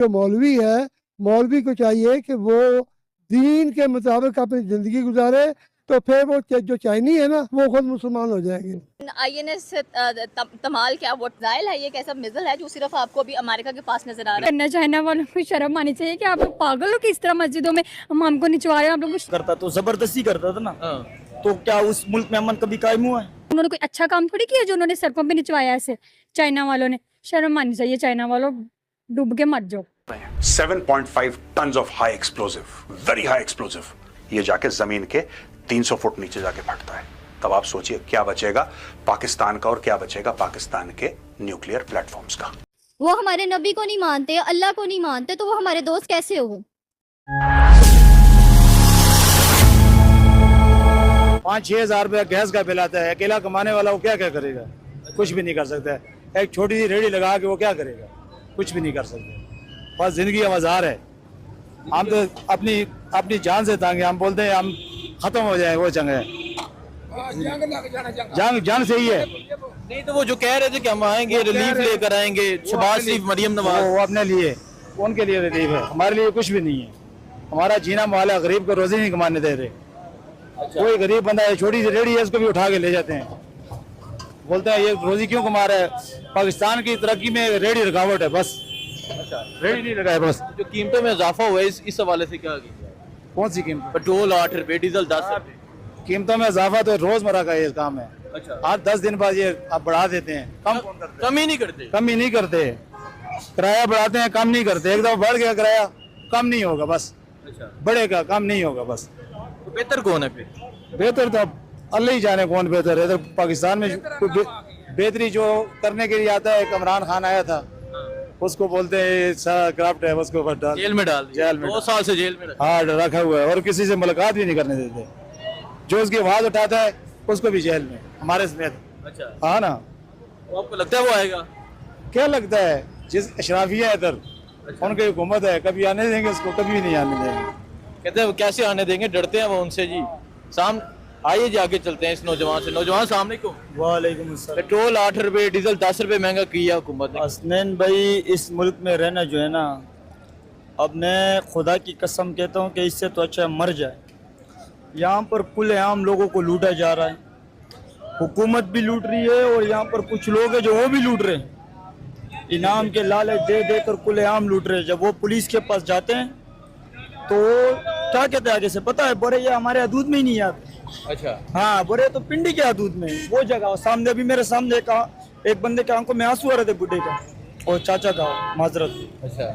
जो मौलवी है, मौलवी को चाहिए कि वो दीन के मुताबिक अपनी ज़िंदगी गुजारे, तो फिर वो जो चाइनी है ना, वो खुद मुसलमान हो जाएंगे। आईएनएस तमाल क्या वो जायल है, ये कैसा मिजल है जो सिर्फ आपको अभी अमेरिका के पास नजर आ रहा है? करना चाइना वालों को शर्म आनी चाहिए कि आप लोग पागल हो कि इस तरह मस्जिदों में हम हमको निचवा रहे हैं। आप लोग करता तो जबरदस्ती करता था ना, तो क्या उस मुल्क में अमन कभी कायम हुआ है? उन्होंने कोई अच्छा काम थोड़ी किया जो उन्होंने सड़कों पे निचवाया ऐसे। चाइना वालों ने शर्म आनी चाहिए। चाइना वालों डूब के मर जाओ। 7.5 tons of high explosive, very high explosive, ये जाके जमीन के 300 फुट नीचे जाके फटता है। तब आप सोचिए क्या बचेगा पाकिस्तान का और क्या बचेगा पाकिस्तान के न्यूक्लियर प्लेटफॉर्म्स का। वो हमारे नबी को नहीं मानते, अल्लाह को नहीं मानते, तो वो हमारे दोस्त कैसे हो? 5-6 हज़ार रुपया गैस का बिल आता है। अकेला कमाने वाला वो क्या क्या करेगा? कुछ भी नहीं कर सकता है। एक छोटी सी रेहड़ी लगा के वो क्या करेगा? कुछ भी नहीं कर सकते। बस जिंदगी का मज़ार है। हम तो अपनी जान से तांगे, हम बोलते हैं हम खत्म हो जाए, वो जंग है। जंग सही है। नहीं तो वो जो कह रहे थे कि हम आएंगे, रिलीफ लेकर आएंगे, शहबाज शरीफ, मरियम नवाज, वो अपने लिए, उनके लिए रिलीफ है, हमारे लिए कुछ भी नहीं है। हमारा जीना माला, गरीब को रोजी नहीं कमाने दे रहे। कोई गरीब बंदा है, छोटी सी रेहड़ी है, उसको भी उठा के ले जाते हैं, बोलते हैं ये रोजी क्यों कमा रहा है? पाकिस्तान की तरक्की में रेहड़ी रुकावट है, बस रेहड़ी नहीं लगाए। बस जो कीमतों में इजाफा हुआ है इस हवाले से क्या किया? कौन सी कीमत? पेट्रोल 8 रुपए, डीजल 10 रुपए। कीमतों में इजाफा तो रोजमर्रा का ये काम है। अच्छा, 8-10 दिन बाद ये आप बढ़ा देते हैं, कम ही नहीं करते। कम ही नहीं करते। किराया बढ़ाते हैं, कम नहीं करते। एक दफा बढ़ गया किराया, कम नहीं होगा, बस बढ़ेगा, कम नहीं होगा। बस तो बेहतर कौन है फिर? बेहतर तो अब अल्लाह ही जाने कौन बेहतर है। तो पाकिस्तान में बेहतरी जो करने के लिए आता है, एक इमरान खान आया था, उसको बोलते हैं क्राफ्ट है, उसको जेल में डाल दिया। 2 साल से जेल में हाँ रखा हुआ है, और किसी से मुलाकात भी नहीं करने देते। जो उसकी आवाज उठाता है उसको भी जेल में, हमारे समेत। अच्छा, हाँ ना। तो आपको लगता है वो आएगा? क्या लगता है? जिस अशराफिया है इधर, उनकी हुकूमत है, कभी आने देंगे उसको? कभी भी नहीं आने देंगे। कहते हैं वो कैसे आने देंगे, डरते हैं वो उनसे जी। आइए जी आगे चलते हैं इस नौजवान से। नौजवान सामने क्यों? वालेकुम अस्सलाम। पेट्रोल 8 रुपए, डीजल 10 रुपए महंगा किया हुकूमत ने। हसनैन भाई, इस मुल्क में रहना जो है ना, अब मैं खुदा की कसम कहता हूँ कि इससे तो अच्छा मर जाए। यहाँ पर खुलेआम लोगों को लूटा जा रहा है, हुकूमत भी लूट रही है, और यहाँ पर कुछ लोग हैं जो वो भी लूट रहे हैं। इनाम के लालच दे दे कर खुलेआम लूट रहे हैं। जब वो पुलिस के पास जाते हैं तो क्या कहते हैं आगे से, पता है, बोरे ये हमारे हदूद में ही नहीं आते। अच्छा, हाँ, बोरे तो पिंडी के हदूद में, वो जगह सामने भी मेरे सामने एक बंदे के आंखों में आंसू आ रहे थे, बुढ़े का और चाचा का, माजरत। अच्छा,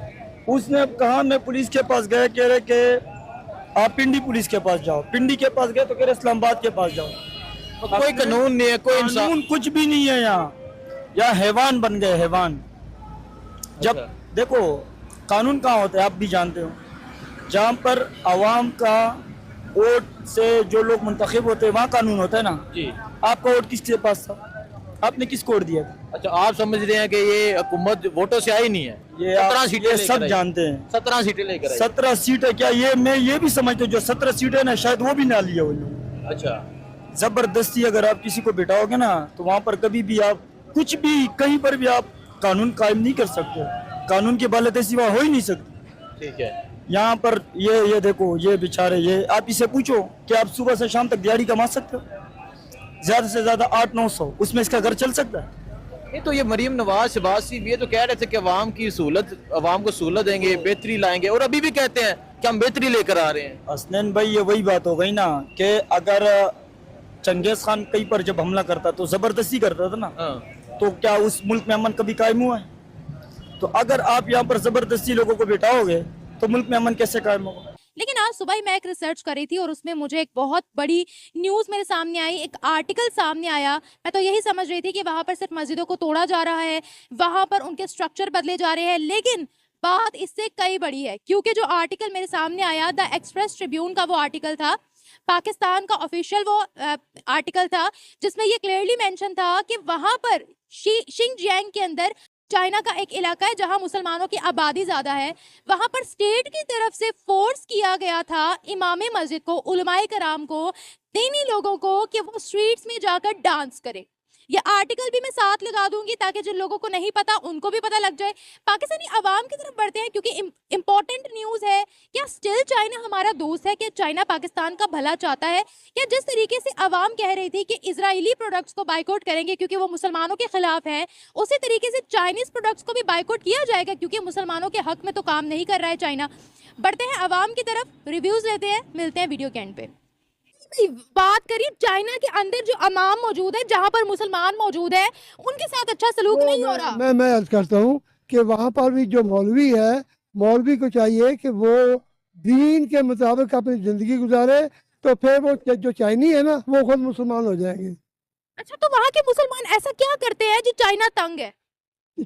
उसने कहा मैं पुलिस के पास गया, कह रहे कि आप पिंडी पुलिस के पास जाओ। पिंडी के पास गए तो कह रहे इस्लामाबाद के पास जाओ। तो कोई कानून नहीं है, कोई इंसान, कानून कुछ भी नहीं है यहाँ हैवान बन गए, हैवान। जब देखो कानून कहाँ होता है आप भी जानते हो, जहाँ पर आवाम का वोट से जो लोग मुंतखब होते हैं वहाँ कानून होता है ना जी। आपका वोट किसके पास था? आपने किसको वोट दिया था? अच्छा, आप समझ रहे हैं कि ये हुकूमत वोटों से आई नहीं है? ये 17 सीटें ये लेकर सब आई। जानते हैं। 17 सीटें लेकर आई। 17 सीटें क्या? ये मैं ये भी समझता हूँ जो 17 सीटें ना, शायद वो भी ना लिया वो लोग। अच्छा, जबरदस्ती अगर आप किसी को बिठाओगे ना, तो वहाँ पर कभी भी आप कुछ भी कहीं पर भी आप कानून कायम नहीं कर सकते। कानून की बालत ऐसी वहाँ हो ही नहीं सकती। ठीक है। यहाँ पर ये देखो, ये बेचारे, ये आप इसे पूछो कि आप सुबह से शाम तक दिहाड़ी कमा सकते हो? ज्यादा से ज्यादा 800-900, उसमें इसका घर चल सकता है? ये तो ये मरियम नवाज, शहबाज शरीफ, ये तो कह रहे थे कि अवाम की सहूलत, अवाम को सहूलत देंगे, बेहतरी लाएंगे, और अभी भी कहते हैं कि हम बेहतरी लेकर आ रहे हैं। हसनैन भाई, ये वही बात हो गई ना कि अगर चंगेज खान कहीं पर जब हमला करता तो जबरदस्ती करता था ना, तो क्या उस मुल्क में अमन कभी कायम हुआ है? तो अगर आप यहाँ पर जबरदस्ती लोगों को बिठाओगे तो मुल्क में अमन कैसे कायम होगा? लेकिन आज सुबह ही मैं एक रिसर्च कर रही थी और उसमें मुझे एक बहुत बड़ी न्यूज़ मेरे सामने आई, एक आर्टिकल सामने आया। मैं तो यही समझ रही थी कि वहाँ पर सिर्फ मस्जिदों को तोड़ा जा रहा है, वहाँ पर उनके स्ट्रक्चर बदले जा रहे हैं, लेकिन बात इससे कई बड़ी है। क्योंकि जो आर्टिकल मेरे सामने आया, द एक्सप्रेस ट्रिब्यून का वो आर्टिकल था, पाकिस्तान का ऑफिशियल वो आर्टिकल था, जिसमें ये क्लियरली मेंशन था कि वहाँ पर शिंगजियांग के अंदर, चाइना का एक इलाका है जहां मुसलमानों की आबादी ज़्यादा है, वहां पर स्टेट की तरफ से फोर्स किया गया था इमाम मस्जिद को, उलमाए कराम को, दीनी लोगों को, कि वो स्ट्रीट्स में जाकर डांस करें। ये आर्टिकल भी मैं साथ लगा दूंगी ताकि जिन लोगों को नहीं पता उनको भी पता लग जाए। पाकिस्तानी अवाम की तरफ बढ़ते हैं क्योंकि इम्पोर्टेंट न्यूज़ है। क्या स्टिल चाइना हमारा दोस्त है? क्या चाइना पाकिस्तान का भला चाहता है? क्या जिस तरीके से अवाम कह रही थी कि इजरायली प्रोडक्ट्स को बाइकआउट करेंगे क्योंकि वो मुसलमानों के खिलाफ हैं, उसी तरीके से चाइनीज प्रोडक्ट्स को भी बाइकआउट किया जाएगा क्योंकि मुसलमानों के हक में तो काम नहीं कर रहा है चाइना। बढ़ते हैं अवाम की तरफ, रिव्यूज लेते हैं, मिलते हैं वीडियो के एंड पे। बात करिए चाइना के अंदर जो अवाम मौजूद है, जहां पर मुसलमान मौजूद है, उनके साथ अच्छा सलूक नहीं हो रहा। मैं अर्ज करता हूँ कि वहाँ पर भी जो मौलवी है, मौलवी को चाहिए कि वो दीन के मुताबिक अपनी जिंदगी गुजारे, तो फिर वो जो चाइनी है ना, वो खुद मुसलमान हो जाएंगे। अच्छा, तो वहाँ के मुसलमान ऐसा क्या करते हैं जो चाइना तंग है?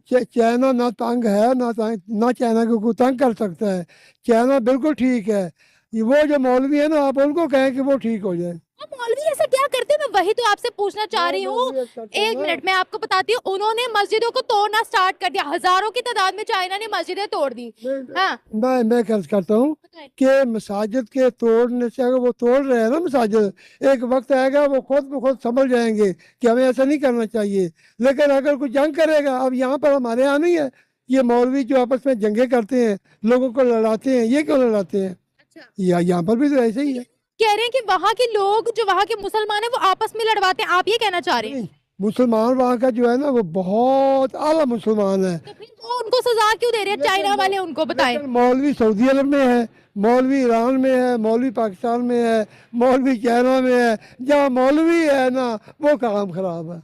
चाइना ना तंग है, ना चाइना को कोई तंग कर सकता है। चाइना बिल्कुल ठीक है। ये वो जो मौलवी है ना, आप उनको कहें कि वो ठीक हो जाए। मौलवी ऐसा क्या करते हैं? मैं वही तो आपसे पूछना चाह रही हूँ। एक मिनट मैं आपको बताती हूँ, उन्होंने मस्जिदों को तोड़ना स्टार्ट कर दिया। हजारों की तादाद में चाइना ने मस्जिदें तोड़ दी। हाँ, मैं कर्ज करता हूँ कि मसाजिद के तोड़ने से, अगर वो तोड़ रहे हैं ना मसाजिद, एक वक्त आएगा वो खुद ब खुद समझ जाएंगे कि हमें ऐसा नहीं करना चाहिए। लेकिन अगर कोई जंग करेगा, अब यहाँ पर हमारे यहाँ नहीं है, ये मौलवी जो आपस में जंगे करते हैं, लोगों को लड़ाते हैं, ये क्यों लड़ाते हैं? यहाँ पर भी तो ऐसे ही है। कह रहे हैं कि वहाँ के लोग, जो वहाँ के मुसलमान है, वो आपस में लड़वाते हैं। आप ये कहना चाह रहे हैं? मुसलमान वहाँ का जो है ना, वो बहुत आला मुसलमान है। तो फिर वो उनको सजा क्यों दे रहे हैं चाइना वाले? उनको बताएं। मौलवी सऊदी अरब में है, मौलवी ईरान में है, मौलवी पाकिस्तान में है, मौलवी चाइना में है। जहाँ मौलवी है ना, वो काम खराब है।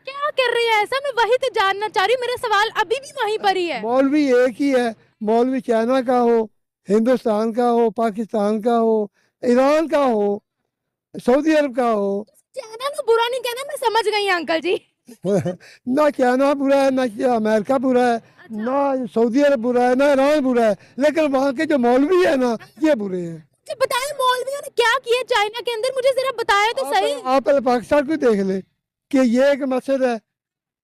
क्या कर रहे हैं ऐसा? मैं वही तो जानना चाह रही हूँ। मेरा सवाल अभी भी वहीं पर ही है। मौलवी एक ही है, मौलवी चाइना का हो, हिंदुस्तान का हो, पाकिस्तान का हो, ईरान का हो, सऊदी अरब का हो। चाइना को बुरा नहीं कहना, मैं समझ गई अंकल जी। ना चाइना बुरा है, ना अमेरिका बुरा है, ना सऊदी अरब बुरा है, ना ईरान बुरा है, लेकिन वहाँ के जो मौलवी है ना, ये बुरे हैं। जी बताएं, मौलवियों ने क्या किया चाइना के अंदर? मुझे जरा बताएं तो सही। आप पहले पाकिस्तान को देख ले कि ये एक मस्जिद है,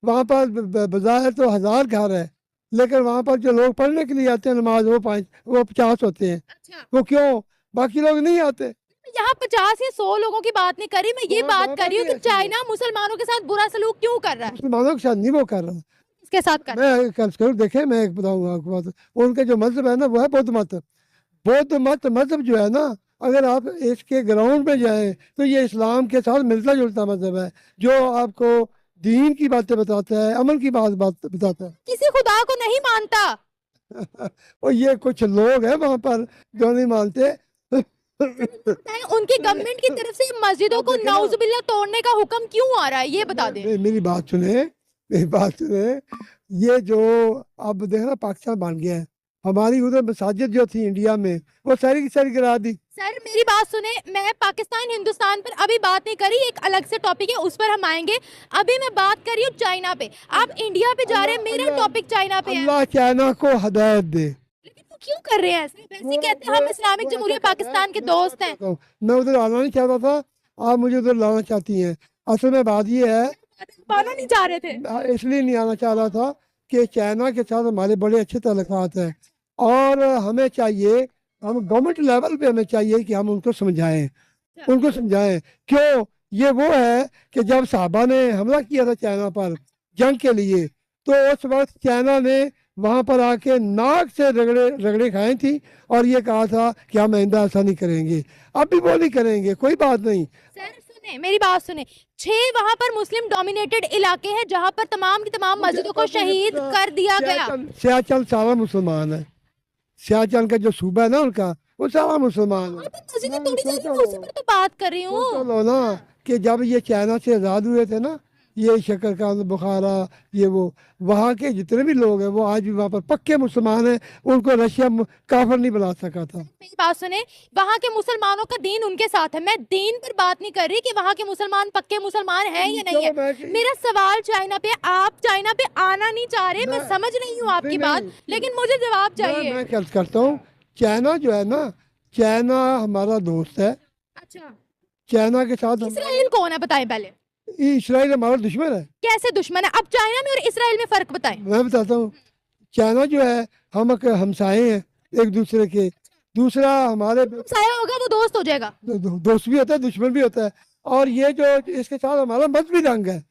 वहाँ पर बाजार तो 1000 घर है, लेकिन वहाँ पर जो लोग पढ़ने के लिए आते हैं नमाज, वो 50 होते हैं। अच्छा, वो क्यों? बाकी लोग नहीं आते। यहाँ 50 या 100 लोगों की बात नहीं करी, मैं ये बात कर रही हूँ कि चाइना मुसलमानों के साथ बुरा सलूक क्यों कर रहा है? मुसलमानों के साथ नहीं वो कर रहा। इसके साथ कर रहा है? मैं कल देखे, मैं एक बताऊंगा आपको बात। उनके जो मजहब है ना, वो है बौद्ध मत। बौद्ध मत मजहब जो है ना, अगर आप इसके ग्राउंड में जाएं तो ये इस्लाम के साथ मिलता जुलता मजहब है, जो आपको दीन की बातें बताता है, अमल की बात बताता है। किसी खुदा को नहीं मानता। और ये कुछ लोग हैं वहाँ पर जो नहीं मानते। उनकी गवर्नमेंट की तरफ से मस्जिदों को नाउजुबिल्लाह तोड़ने का हुक्म क्यों आ रहा है? ये बता दें। मेरी बात सुने, मेरी बात सुने। ये जो अब देखना पाकिस्तान बन गया है, हमारी उधर मसाजिद जो थी इंडिया में, वो सारी की सारी गिरा दी। सर मेरी बात सुने, मैं पाकिस्तान हिंदुस्तान पर अभी बात नहीं करी, एक अलग से टॉपिक है, उस पर हम आएंगे। अभी मैं बात कर रही हूँ चाइना पे। आप इंडिया पे जा रहे हैं, मेरा टॉपिक चाइना पे है। अल्लाह चाइना को हदायत दे। लेकिन वो क्यों कर रहे हैं ऐसे? वैसे कहते हैं हम इस्लामिक जमहूरिया पाकिस्तान के दोस्त हैं। मैं उधर आना नहीं चाहता था, आप मुझे उधर लाना चाहती हैं। असल में बात ये है, पाना नहीं चाह रहे थे। इसलिए नहीं आना चाह रहा था कि चाइना के साथ हमारे बड़े अच्छे ताल्लुकात हैं, और हमें चाहिए, हम गवर्नमेंट लेवल पे हमें चाहिए कि हम उनको समझाएं, क्यों? ये वो है कि जब साहबा ने हमला किया था चाइना पर जंग के लिए, तो उस वक्त चाइना ने वहाँ पर आके नाक से रगड़े खाई थी और ये कहा था कि हम आइंदा ऐसा नहीं करेंगे। अब भी वो नहीं करेंगे, कोई बात नहीं। सर सुने, मेरी बात सुने। 6 वहाँ पर मुस्लिम डोमिनेटेड इलाके हैं जहाँ पर तमाम की तमाम मस्जिदों को शहीद कर दिया गया। सियाचल सारा मुसलमान है, सियाचल का जो सूबा है ना उनका, वो सारा मुसलमान है। मस्जिदें तोड़ी जा रही हैं, उसी पर तो बात कर रही हूँ। तो लो ना कि जब ये चाइना से आज़ाद हुए थे ना, ये शकरकंद, बुखारा, ये वो वहाँ के जितने भी लोग हैं, वो आज भी वहाँ पर पक्के मुसलमान हैं। उनको रशिया काफिर नहीं बना सका था। मेरी बात सुने, वहाँ के मुसलमानों का दीन उनके साथ है। मैं दीन पर बात नहीं कर रही कि वहाँ के मुसलमान पक्के मुसलमान हैं या नहीं है। मेरा सवाल चाइना पे, आप चाइना पे आना नहीं चाह रहे। मैं समझ रही हूँ आपकी बात, लेकिन मुझे जवाब चाहिए। मैं कर्ज करता हूँ, चाइना जो है ना, चाइना हमारा दोस्त है। अच्छा, चाइना के साथ इसराइल कौन है बताएं पहले? इसराइल हमारा दुश्मन है। कैसे दुश्मन है? अब चाइना में और इसराइल में फर्क बताएं। मैं बताता हूँ, चाइना जो है हम हमसाए हैं एक दूसरे के। दूसरा हमारे साया होगा वो दोस्त हो जाएगा। दोस्त भी होता है, दुश्मन भी होता है। और ये जो इसके साथ हमारा मजहबी रंग है,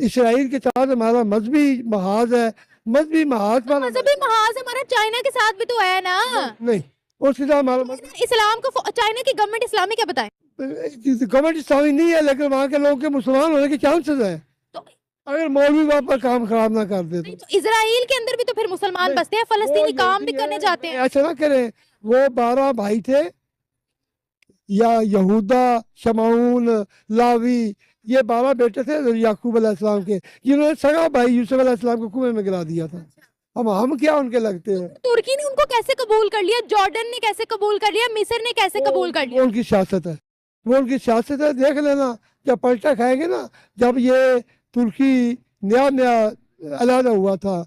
इसराइल के साथ हमारा मजहबी महाज है, मजहबी महाज पर मजहबी महाज हमारा चाइना के साथ भी तो है ना। नहीं, उसके साथ हमारा इस्लाम को चाइना की गवर्नमेंट इस्लामिक है, बताएं। गवर्नमेंट इस्लामी नहीं है, लेकिन वहाँ के लोगों के मुसलमान होने के चांसेस है, तो अगर मौलवी वहाँ पर काम खराब ना कर दे तो। इजराइल के अंदर भी तो फिर मुसलमान नहीं, बसते हैं, फलस्तीनी वो काम भी यहूदी करने है, जाते हैं। ऐसा ना करें। वो 12 भाई थे, या यहूदा, शमाउन, लावी, ये 12 बेटे थे याकूब अलैहिस्सलाम के, जिन्होंने सगा भाई यूसुफ अलैहिस्सलाम को कुएं में गिरा दिया था। हम क्या उनके लगते हैं? तुर्की ने उनको कैसे कबूल कर लिया, जॉर्डन ने कैसे कबूल कर लिया, मिस्र ने कैसे कबूल कर वो लिया? उनकी सियासत है, वो उनकी सियासत है। देख लेना, जब पलटा खाएंगे ना, जब ये तुर्की नया नया अलहदा हुआ था,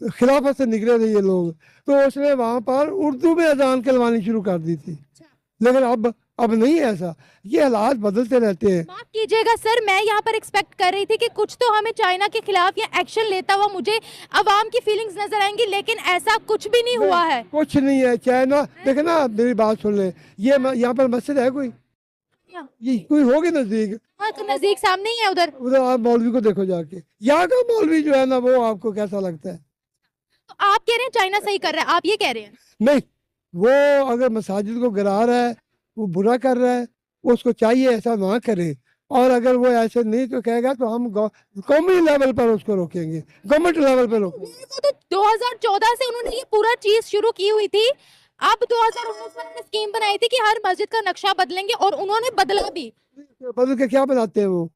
खिलाफत से निकले थे ये लोग, तो उसने वहाँ पर उर्दू में अजान करवानी शुरू कर दी थी। लेकिन अब नहीं है ऐसा, ये हालात बदलते रहते हैं। माफ कीजिएगा सर, मैं यहाँ पर एक्सपेक्ट कर रही थी कि कुछ तो हमें चाइना के खिलाफ या एक्शन लेता हुआ मुझे अवाम की फीलिंग्स नजर आएंगी, लेकिन ऐसा कुछ भी नहीं हुआ है। कुछ नहीं है। चाइना, देखे ना, मेरी बात सुन ले, ये यहाँ पर मस्जिद है कोई? ये कोई होगी नजदीक? हाँ, तो नजदीक सामने ही है उधर। उधर आप मौलवी को देखो जाके, यहाँ का मौलवी जो है ना, वो आपको कैसा लगता है? तो आप कह रहे हैं चाइना सही कर रहा है, आप ये कह रहे हैं? नहीं, वो अगर मसाजिद को गिरा रहा है, वो बुरा कर रहा है, उसको चाहिए ऐसा ना करे। और अगर वो ऐसे नहीं तो कहेगा, तो हम कौमी लेवल पर उसको रोकेंगे, गवर्नमेंट लेवल पर रोकेंगे। मेरे को तो 2014 से उन्होंने ये पूरा चीज शुरू की हुई थी। अब 2019 में उन्होंने स्कीम बनाई थी कि हर मस्जिद का नक्शा बदलेंगे, और उन्होंने बदला भी। बदल के क्या बनाते हैं वो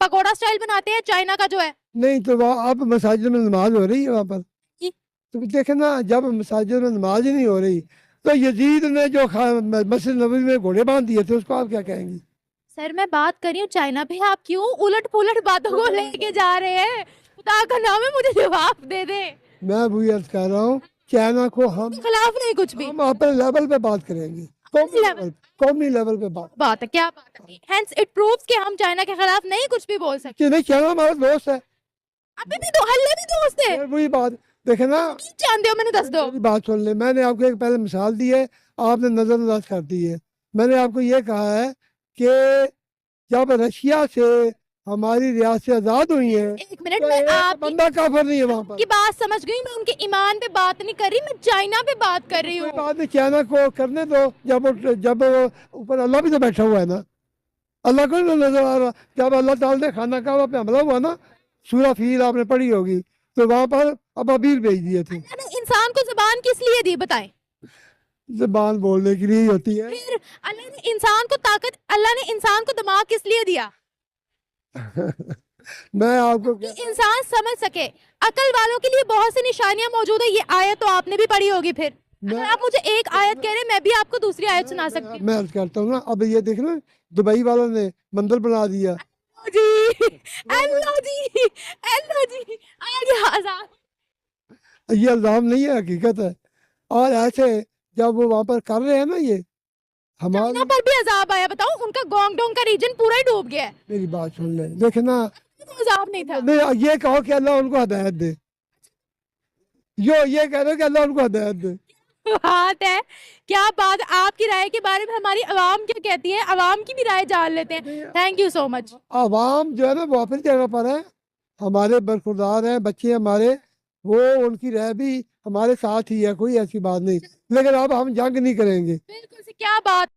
पकोड़ा स्टाइल बनाते हैं चाइना का जो है। नहीं तो वहाँ अब मसाजिद में नमाज हो रही है वहाँ पर? जी। तो देखे ना, जब मसाजिद में नमाज ही नहीं हो रही, तो यजीद ने जो मस्जिद नबवी में घोड़े बांध दिए थे, उसको आप क्या कहेंगी? सर मैं बात कर रही हूँ चाइना पे, आप क्यों उलट पुलट बातों को लेके जा रहे हैं? खुदा का नाम है, मुझे जवाब दे दे। मैं वही अर्ज कर रहा हूँ, चाइना को हम खिलाफ नहीं कुछ भी, हम अपने लेवल पे बात करेंगे, कौमी लेवल पे बात है क्या बात है। Hence it proves कि हम चाइना के खिलाफ नहीं कुछ भी बोल सकते। कि नहीं, चाइना हमारा दोस्त है। अभी भी तो हल्ले भी दोस्त है। फिर वही बात, देखे ना, जानते हो, मैंने दस दो। मेरी बात सुन ले, मैंने आपको एक पहले मिसाल दी है, आपने नजरअंदाज कर दी है। मैंने आपको ये कहा है कि जब रशिया से हमारी रियासतें आजाद हुई हैं, एक मिनट, तो मैं एक आपकी बंदा काफिर नहीं है वहाँ पर। बात समझ गई। मैं उनके ईमान पे बात नहीं कर रही, मैं चाइना पे बात कर रही हूँ। कोई बात नहीं, चाइना को करने दो। जब ऊपर अल्लाह भी तो बैठा हुआ है ना, अल्लाह को नहीं नजर आ रहा? जब अल्लाह ताला ने खाना काबा पे हमला हुआ ना, सूरह फील आपने पढ़ी होगी, तो वहाँ पर अबाबील भेज दिए थे। इंसान को जुबान किस लिए दी, बताएं? जुबान बोलने के लिए ही होती है। फिर अल्लाह ने इंसान को ताकत, अल्लाह ने इंसान को दिमाग किस लिए दिया? मैं आपको कि इंसान समझ सके। अकल वालों के लिए बहुत सी निशानियां मौजूद है। ये आयत तो आपने भी पढ़ी होगी। फिर अगर आप मुझे एक आयत कह रहे हैं, मैं भी आपको दूसरी आयत सुना सकती हूँ। मैं अर्ज करता हूँ ना, अब ये देख ना, दुबई वालों ने मंदिर बना दिया जी, अल्लाह जी, अल्लाह जी, आ गया आजाद। ये इल्जाम नहीं है, हकीकत है। और ऐसे जब वो वहाँ पर कर रहे हैं ना, ये हमारे चाइना पर भी अजाब आया। बताओ, उनका गोंगडोंग का रीजन पूरा ही डूब गया है। मेरी बात सुन ले, देखे ना, तो अजाब नहीं था। नहीं, ये कहो कि अल्लाह उनको हदायत दे, ये कह रहे हो कि अल्लाह उनको हदायत दे। बात है, क्या बात। आपकी राय के बारे में हमारी आवाम क्या कहती है, आवाम की भी राय जान लेते हैं। Thank you so much. आवाम जो है ना, वो अपनी जगह पर है, हमारे बरखुरदार हैं, बच्चे हमारे, वो उनकी राय भी हमारे साथ ही है, कोई ऐसी बात नहीं। लेकिन अब हम जंग नहीं करेंगे। बिल्कुल से क्या बात।